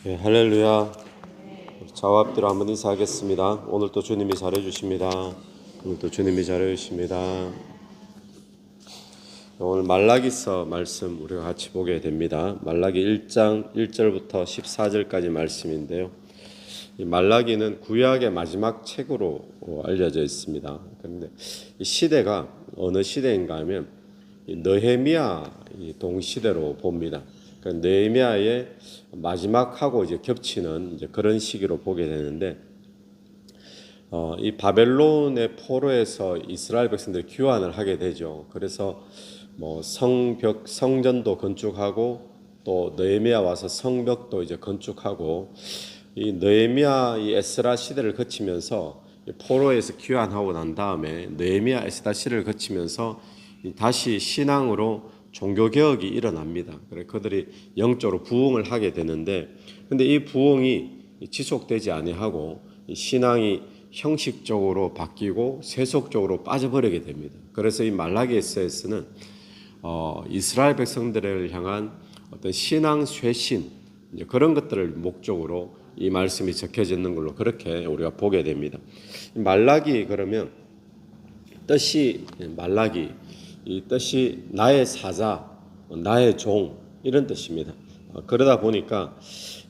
예, 할렐루야. 좌우 앞뒤로 한번 인사하겠습니다. 오늘도 주님이 잘해주십니다. 오늘도 주님이 잘해주십니다. 오늘 말라기서 말씀 우리가 같이 보게 됩니다. 말라기 1장 1절부터 14절까지 말씀인데요. 이 말라기는 구약의 마지막 책으로 알려져 있습니다. 그런데 이 시대가 어느 시대인가 하면 느헤미야 동시대로 봅니다. 느헤미야의 마지막하고 이제 겹치는 이제 그런 시기로 보게 되는데, 이 바벨론의 포로에서 이스라엘 백성들이 귀환을 하게 되죠. 그래서 뭐 성전도 건축하고 또 느헤미야 와서 성벽도 이제 건축하고, 이 느헤미야 이 에스라 시대를 거치면서 포로에서 귀환하고 난 다음에 느헤미야 에스라 시대를 거치면서 다시 신앙으로 종교 개혁이 일어납니다. 그래 그들이 영적으로 부흥을 하게 되는데, 근데 이 부흥이 지속되지 아니하고 신앙이 형식적으로 바뀌고 세속적으로 빠져버리게 됩니다. 그래서 이 말라기에서는 이스라엘 백성들을 향한 어떤 신앙 쇄신, 그런 것들을 목적으로 이 말씀이 적혀져 있는 걸로 그렇게 우리가 보게 됩니다. 말라기 그러면 뜻이 말라기, 이 뜻이 나의 사자, 나의 종 이런 뜻입니다. 그러다 보니까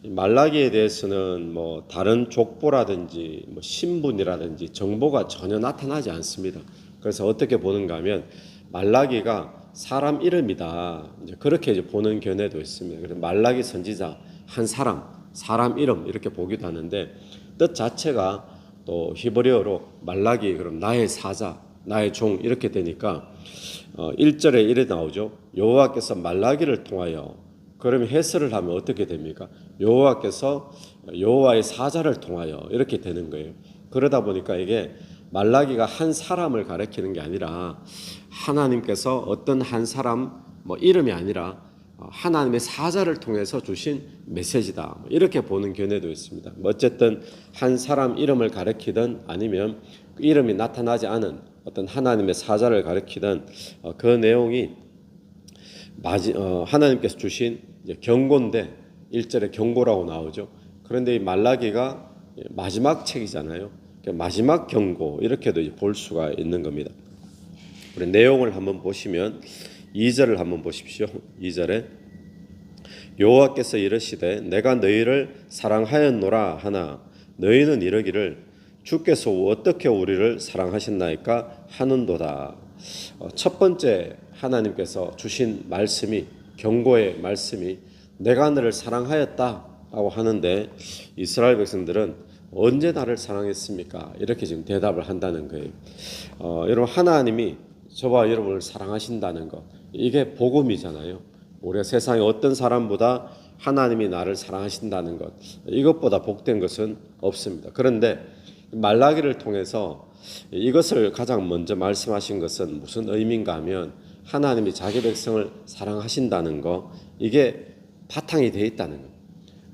말라기에 대해서는 뭐 다른 족보라든지 뭐 신분이라든지 정보가 전혀 나타나지 않습니다. 그래서 어떻게 보는가 하면 말라기가 사람 이름이다, 이제 그렇게 이제 보는 견해도 있습니다. 그래서 말라기 선지자 한 사람 이름 이렇게 보기도 하는데, 뜻 자체가 또 히브리어로 말라기 그럼 나의 사자, 나의 종 이렇게 되니까 1절에 이래 나오죠. 여호와께서 말라기를 통하여, 그러면 해설을 하면 어떻게 됩니까? 여호와께서 여호와의 사자를 통하여 이렇게 되는 거예요. 그러다 보니까 이게 말라기가 한 사람을 가리키는 게 아니라 하나님께서 어떤 한 사람 뭐 이름이 아니라 하나님의 사자를 통해서 주신 메시지다, 이렇게 보는 견해도 있습니다. 어쨌든 한 사람 이름을 가리키든 아니면 그 이름이 나타나지 않은 어떤 하나님의 사자를 가리키던 그 내용이 하나님께서 주신 경고인데, 1절에 경고라고 나오죠. 그런데 이 말라기가 마지막 책이잖아요. 마지막 경고 이렇게도 볼 수가 있는 겁니다. 우리 내용을 한번 보시면 2절을 한번 보십시오. 2절에 여호와께서 이르시되 내가 너희를 사랑하였노라 하나 너희는 이르기를 주께서 어떻게 우리를 사랑하셨나이까 하는도다. 첫 번째 하나님께서 주신 말씀이, 경고의 말씀이 내가 너를 사랑하였다라고 하는데, 이스라엘 백성들은 언제 나를 사랑했습니까? 이렇게 지금 대답을 한다는 거예요. 여러분, 하나님이 저와 여러분을 사랑하신다는 것, 이게 복음이잖아요. 우리가 세상에 어떤 사람보다 하나님이 나를 사랑하신다는 것, 이것보다 복된 것은 없습니다. 그런데 말라기를 통해서 이것을 가장 먼저 말씀하신 것은 무슨 의미인가 하면, 하나님이 자기 백성을 사랑하신다는 것, 이게 바탕이 되어 있다는 것.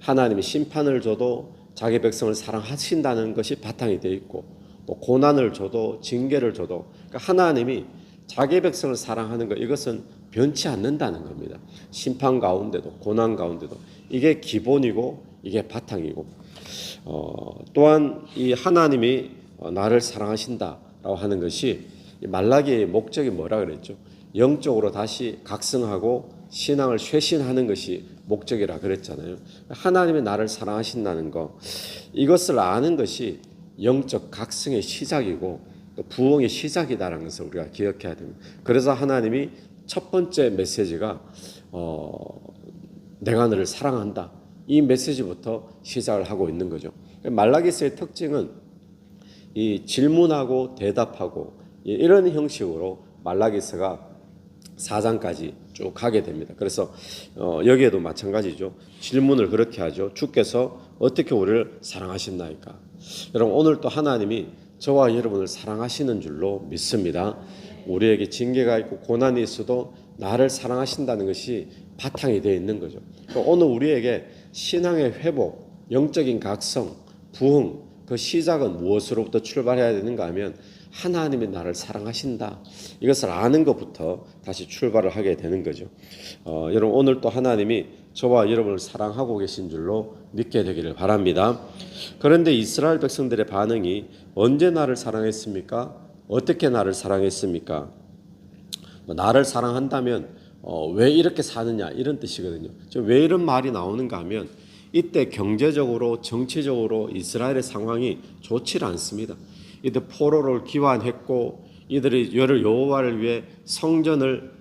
하나님이 심판을 줘도 자기 백성을 사랑하신다는 것이 바탕이 되어 있고, 또 고난을 줘도 징계를 줘도, 그러니까 하나님이 자기 백성을 사랑하는 것, 이것은 변치 않는다는 겁니다. 심판 가운데도 고난 가운데도 이게 기본이고 이게 바탕이고, 또한 이 하나님이 나를 사랑하신다라고 하는 것이 말라기의 목적이 뭐라 그랬죠? 영적으로 다시 각성하고 신앙을 쇄신하는 것이 목적이라 그랬잖아요. 하나님이 나를 사랑하신다는 것, 이것을 아는 것이 영적 각성의 시작이고 또 부흥의 시작이다라는 것을 우리가 기억해야 됩니다. 그래서 하나님이 첫 번째 메시지가 내가 너를 사랑한다, 이 메시지부터 시작을 하고 있는 거죠. 말라기서의 특징은 이 질문하고 대답하고 이런 형식으로 말라기서가 4장까지 쭉 가게 됩니다. 그래서 여기에도 마찬가지죠. 질문을 그렇게 하죠. 주께서 어떻게 우리를 사랑하셨나이까? 여러분, 오늘 또 하나님이 저와 여러분을 사랑하시는 줄로 믿습니다. 우리에게 징계가 있고 고난이 있어도 나를 사랑하신다는 것이 바탕이 되어 있는 거죠. 오늘 우리에게 신앙의 회복, 영적인 각성, 부흥, 그 시작은 무엇으로부터 출발해야 되는가 하면 하나님이 나를 사랑하신다, 이것을 아는 것부터 다시 출발을 하게 되는 거죠. 여러분, 오늘 또 하나님이 저와 여러분을 사랑하고 계신 줄로 믿게 되기를 바랍니다. 그런데 이스라엘 백성들의 반응이 언제 나를 사랑했습니까? 어떻게 나를 사랑했습니까? 나를 사랑한다면 왜 이렇게 사느냐 이런 뜻이거든요. 왜 이런 말이 나오는가 하면 이때 경제적으로 정치적으로 이스라엘의 상황이 좋지 않습니다. 이때 포로를 귀환했고 이들이 여호와를 위해 성전을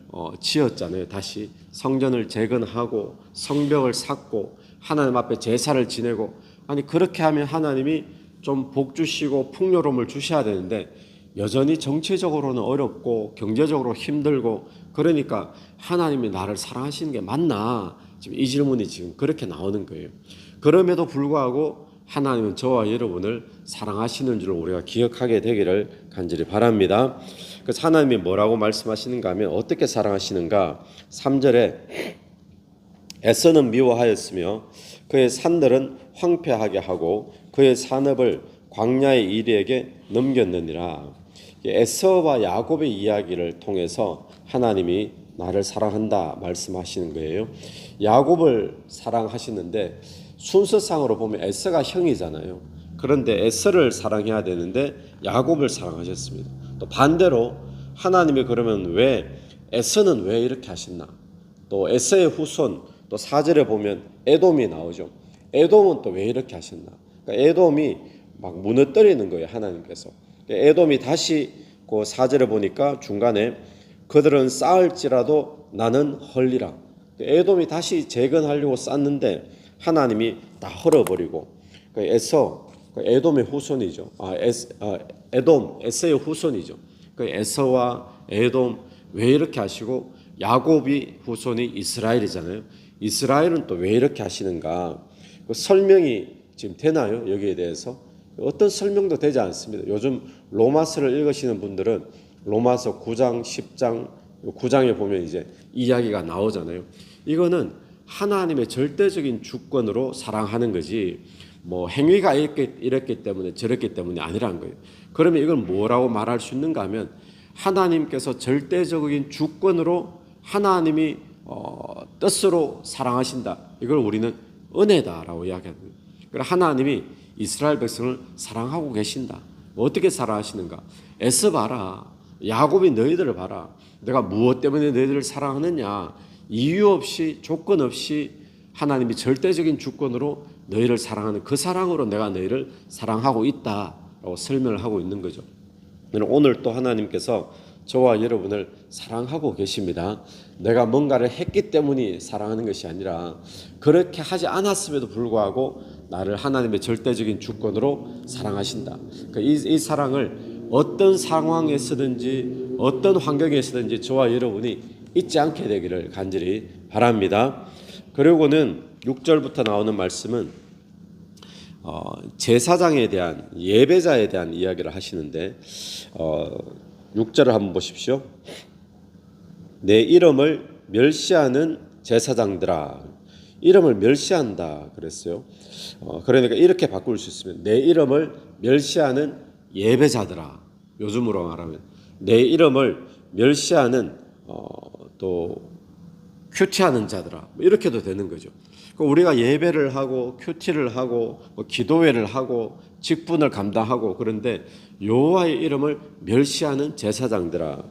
지었잖아요. 다시 성전을 재건하고 성벽을 쌓고 하나님 앞에 제사를 지내고, 아니 그렇게 하면 하나님이 좀 복 주시고 풍요로움을 주셔야 되는데 여전히 정치적으로는 어렵고 경제적으로 힘들고, 그러니까 하나님이 나를 사랑하시는 게 맞나? 지금 이 질문이 지금 그렇게 나오는 거예요. 그럼에도 불구하고 하나님은 저와 여러분을 사랑하시는 줄 우리가 기억하게 되기를 간절히 바랍니다. 그래서 하나님이 뭐라고 말씀하시는가 하면 어떻게 사랑하시는가? 3절에 에서는 미워하였으며 그의 산들은 황폐하게 하고 그의 산업을 광야의 이리에게 넘겼느니라. 에서와 야곱의 이야기를 통해서 하나님이 나를 사랑한다 말씀하시는 거예요. 야곱을 사랑하시는데 순서상으로 보면 에서가 형이잖아요. 그런데 에서를 사랑해야 되는데 야곱을 사랑하셨습니다. 또 반대로 하나님이 그러면 왜 에서는 왜 이렇게 하셨나? 또 에서의 후손, 또 4절에 보면 에돔이 나오죠. 에돔은 또 왜 이렇게 하셨나? 그러니까 에돔이 막 무너뜨리는 거예요, 하나님께서. 에돔이 다시 그 4절에 보니까 중간에 그들은 쌓을지라도 나는 헐리라. 에돔이 다시 재건하려고 쌓는데 하나님이 다 헐어버리고, 에서 에돔의 후손이죠. 에돔 에서의 후손이죠. 에서와 에돔 왜 이렇게 하시고 야곱이 후손이 이스라엘이잖아요. 이스라엘은 또 왜 이렇게 하시는가? 설명이 지금 되나요? 여기에 대해서 어떤 설명도 되지 않습니다. 요즘 로마서를 읽으시는 분들은 로마서 9장, 10장, 9장에 보면 이제 이야기가 나오잖아요. 이거는 하나님의 절대적인 주권으로 사랑하는 거지 뭐 행위가 이랬기 때문에 저랬기 때문에 아니라는 거예요. 그러면 이걸 뭐라고 말할 수 있는가 하면 하나님께서 절대적인 주권으로 하나님이 뜻으로 사랑하신다. 이걸 우리는 은혜다라고 이야기합니다. 그러니까 하나님이 이스라엘 백성을 사랑하고 계신다. 어떻게 사랑하시는가? 에서 봐라. 야곱이 너희들을 봐라. 내가 무엇 때문에 너희들을 사랑하느냐? 이유 없이 조건 없이 하나님이 절대적인 주권으로 너희를 사랑하는 그 사랑으로 내가 너희를 사랑하고 있다라고 설명을 하고 있는 거죠. 오늘 또 하나님께서 저와 여러분을 사랑하고 계십니다. 내가 뭔가를 했기 때문에 사랑하는 것이 아니라 그렇게 하지 않았음에도 불구하고 나를 하나님의 절대적인 주권으로 사랑하신다. 그러니까 이 사랑을 어떤 상황에서든지 어떤 환경에서든지 저와 여러분이 잊지 않게 되기를 간절히 바랍니다. 그리고는 6절부터 나오는 말씀은 제사장에 대한 예배자에 대한 이야기를 하시는데 6절을 한번 보십시오. 내 이름을 멸시하는 제사장들아. 이름을 멸시한다 그랬어요. 그러니까 이렇게 바꿀 수 있으면 내 이름을 멸시하는 예배자들아. 요즘으로 말하면 내 이름을 멸시하는 또 큐티하는 자들아. 이렇게도 되는 거죠. 우리가 예배를 하고 큐티를 하고 기도회를 하고 직분을 감당하고 그런데 여호와의 이름을 멸시하는 제사장들아.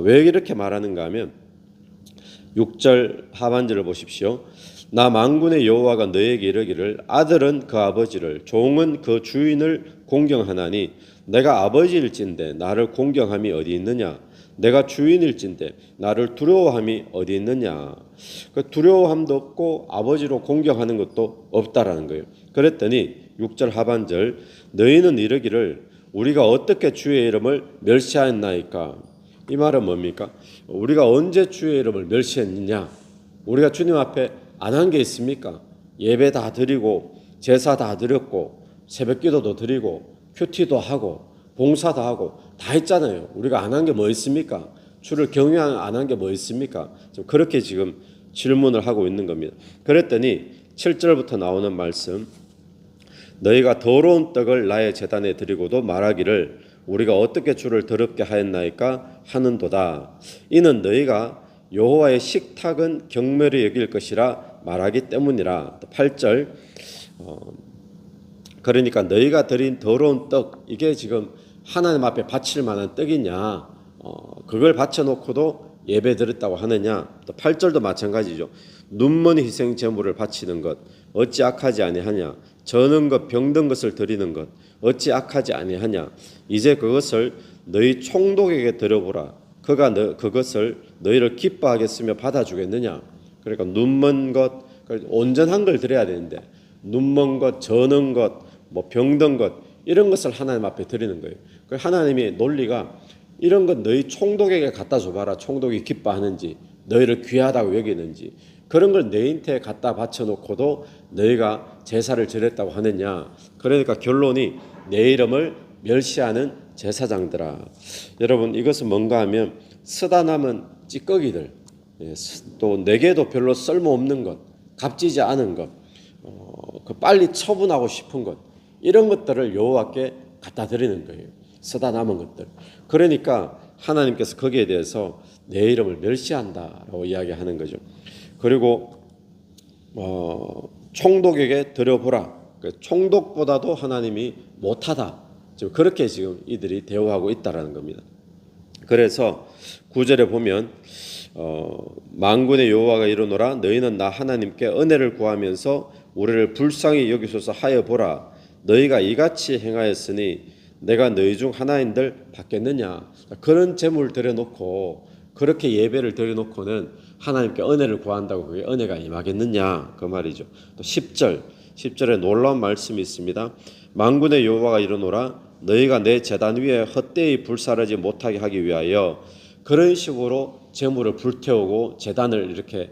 왜 이렇게 말하는가 하면 6절 하반절을 보십시오. 나 만군의 여호와가 너에게 이르기를 아들은 그 아버지를 종은 그 주인을 공경하나니 내가 아버지일진데 나를 공경함이 어디 있느냐? 내가 주인일진데 나를 두려워함이 어디 있느냐? 그 두려워함도 없고 아버지로 공경하는 것도 없다라는 거예요. 그랬더니 6절 하반절 너희는 이르기를 우리가 어떻게 주의 이름을 멸시하였나이까? 이 말은 뭡니까? 우리가 언제 주의 이름을 멸시했느냐? 우리가 주님 앞에 안 한 게 있습니까? 예배 다 드리고 제사 다 드렸고 새벽기도도 드리고 큐티도 하고 봉사도 하고 다 했잖아요. 우리가 안 한 게 뭐 있습니까? 주를 경외 안 한 게 뭐 있습니까? 좀 그렇게 지금 질문을 하고 있는 겁니다. 그랬더니 7절부터 나오는 말씀 너희가 더러운 떡을 나의 제단에 드리고도 말하기를 우리가 어떻게 주를 더럽게 하였나이까 하는도다. 이는 너희가 여호와의 식탁은 경멸히 여길 것이라 말하기 때문이라. 또 8절 그러니까 너희가 드린 더러운 떡 이게 지금 하나님 앞에 바칠 만한 떡이냐 그걸 바쳐놓고도 예배 드렸다고 하느냐. 또 8절도 마찬가지죠. 눈먼 희생 제물을 바치는 것 어찌 악하지 아니하냐. 저는 것 병든 것을 드리는 것 어찌 악하지 아니하냐. 이제 그것을 너희 총독에게 드려보라. 그가 그것을 너희를 기뻐하겠으며 받아주겠느냐. 그러니까 눈먼 것 온전한 걸 드려야 되는데 눈먼 것, 저는 것, 뭐 병든 것 이런 것을 하나님 앞에 드리는 거예요. 그 하나님의 논리가 이런 것 너희 총독에게 갖다 줘봐라. 총독이 기뻐하는지 너희를 귀하다고 여기는지 그런 걸 너희한테 갖다 바쳐놓고도 너희가 제사를 지냈다고 하느냐. 그러니까 결론이 내 이름을 멸시하는 제사장들아. 여러분 이것은 뭔가 하면 쓰다 남은 찌꺼기들 또 내게도 별로 쓸모없는 것 값지지 않은 것 그 빨리 처분하고 싶은 것 이런 것들을 여호와께 갖다 드리는 거예요. 쓰다 남은 것들. 그러니까 하나님께서 거기에 대해서 내 이름을 멸시한다라고 이야기하는 거죠. 그리고 총독에게 드려보라. 총독보다도 하나님이 못하다. 지금 그렇게 지금 이들이 대우하고 있다라는 겁니다. 그래서 9절에 보면 만군의 여호와가 이르노라 너희는 나 하나님께 은혜를 구하면서 우리를 불쌍히 여기소서 하여 보라. 너희가 이같이 행하였으니 내가 너희 중 하나인들 받겠느냐. 그런 제물 드려놓고 그렇게 예배를 드려놓고는 하나님께 은혜를 구한다고 그게 은혜가 임하겠느냐 그 말이죠. 또 10절에 놀라운 말씀이 있습니다. 만군의 여호와가 이르노라 너희가 내 제단 위에 헛되이 불사르지 못하게 하기 위하여 그런 식으로 제물을 불태우고 제단을 이렇게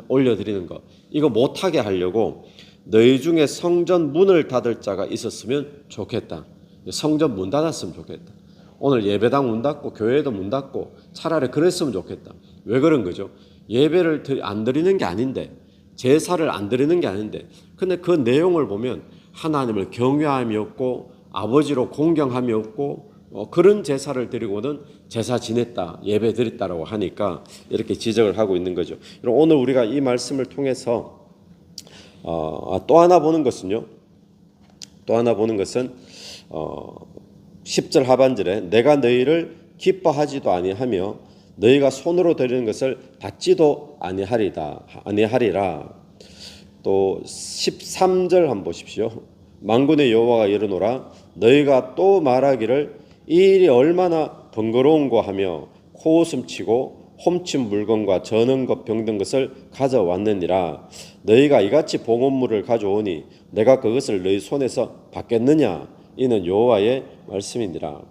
올려드리는 것 이거 못하게 하려고 너희 중에 성전 문을 닫을 자가 있었으면 좋겠다. 성전 문 닫았으면 좋겠다. 오늘 예배당 문 닫고 교회도 문 닫고 차라리 그랬으면 좋겠다. 왜 그런 거죠? 예배를 안 드리는 게 아닌데 제사를 안 드리는 게 아닌데 근데 그 내용을 보면 하나님을 경외함이 없고 아버지로 공경함이 없고 그런 제사를 드리고는 제사 지냈다 예배 드렸다라고 하니까 이렇게 지적을 하고 있는 거죠. 오늘 우리가 이 말씀을 통해서 또 하나 보는 것은 10절 하반절에 내가 너희를 기뻐하지도 아니하며 너희가 손으로 드리는 것을 받지도 아니하리라. 또 13절 한번 보십시오. 만군의 여호와가 이르노라 너희가 또 말하기를 이 일이 얼마나 번거로운고 하며 코웃음치고 훔친 물건과 저는 것 병든 것을 가져왔느니라. 너희가 이같이 봉헌물을 가져오니 내가 그것을 너희 손에서 받겠느냐. 이는 여호와의 말씀이니라.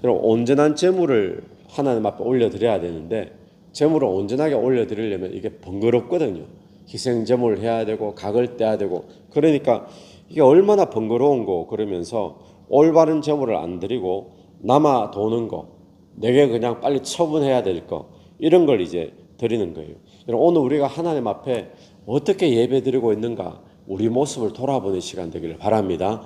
여러분 온전한 제물을 하나님 앞에 올려드려야 되는데 제물을 온전하게 올려드리려면 이게 번거롭거든요. 희생 제물을 해야 되고 각을 떼야 되고 그러니까 이게 얼마나 번거로운고 그러면서 올바른 제물을 안 드리고 남아 도는 거 내게 그냥 빨리 처분해야 될 거 이런 걸 이제 드리는 거예요. 오늘 우리가 하나님 앞에 어떻게 예배드리고 있는가 우리 모습을 돌아보는 시간 되기를 바랍니다.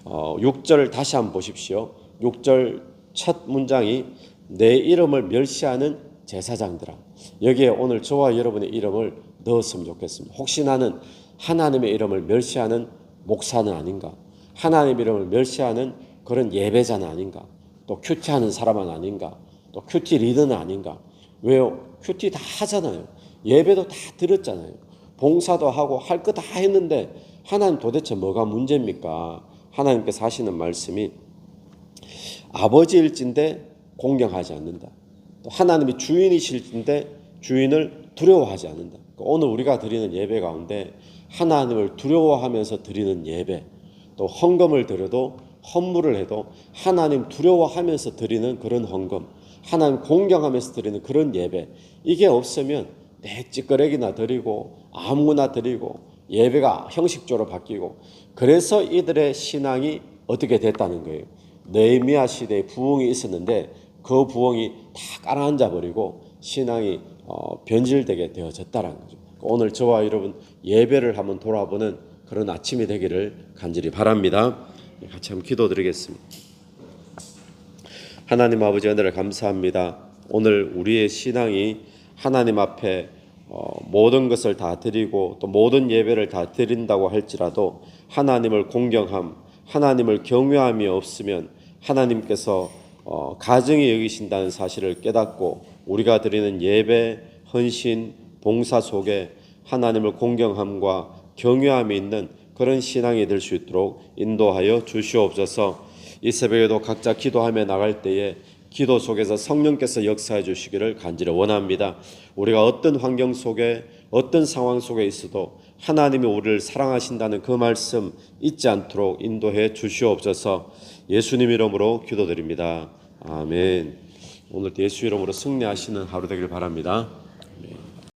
6절 다시 한번 보십시오. 6절 첫 문장이 내 이름을 멸시하는 제사장들아. 여기에 오늘 저와 여러분의 이름을 넣었으면 좋겠습니다. 혹시 나는 하나님의 이름을 멸시하는 목사는 아닌가? 하나님 이름을 멸시하는 그런 예배자는 아닌가? 또 큐티하는 사람은 아닌가? 또 큐티 리더는 아닌가? 왜요? 큐티 다 하잖아요. 예배도 다 드렸잖아요. 봉사도 하고 할 거 다 했는데 하나님 도대체 뭐가 문제입니까? 하나님께서 하시는 말씀이 아버지일진데 공경하지 않는다. 또 하나님이 주인이실진데 주인을 두려워하지 않는다. 오늘 우리가 드리는 예배 가운데 하나님을 두려워하면서 드리는 예배, 또 헌금을 드려도 헌물을 해도 하나님 두려워하면서 드리는 그런 헌금, 하나님 공경하면서 드리는 그런 예배, 이게 없으면 내 찌꺼레기나 드리고 아무나 드리고 예배가 형식적으로 바뀌고 그래서 이들의 신앙이 어떻게 됐다는 거예요. 느헤미야 시대에 부흥이 있었는데 그 부흥이 다 깔아앉아 버리고 신앙이 변질되게 되어졌다는 거죠. 오늘 저와 여러분 예배를 한번 돌아보는 그런 아침이 되기를 간절히 바랍니다. 같이 한번 기도드리겠습니다. 하나님 아버지 은혜를 감사합니다. 오늘 우리의 신앙이 하나님 앞에 모든 것을 다 드리고 또 모든 예배를 다 드린다고 할지라도 하나님을 공경함, 하나님을 경외함이 없으면 하나님께서 가증히 여기신다는 사실을 깨닫고 우리가 드리는 예배, 헌신, 봉사 속에 하나님을 공경함과 경외함이 있는 그런 신앙이 될 수 있도록 인도하여 주시옵소서. 이 새벽에도 각자 기도하며 나갈 때에 기도 속에서 성령께서 역사해 주시기를 간절히 원합니다. 우리가 어떤 환경 속에 어떤 상황 속에 있어도 하나님이 우리를 사랑하신다는 그 말씀 잊지 않도록 인도해 주시옵소서. 예수님 이름으로 기도드립니다. 아멘. 오늘 예수 이름으로 승리하시는 하루 되길 바랍니다. 아멘.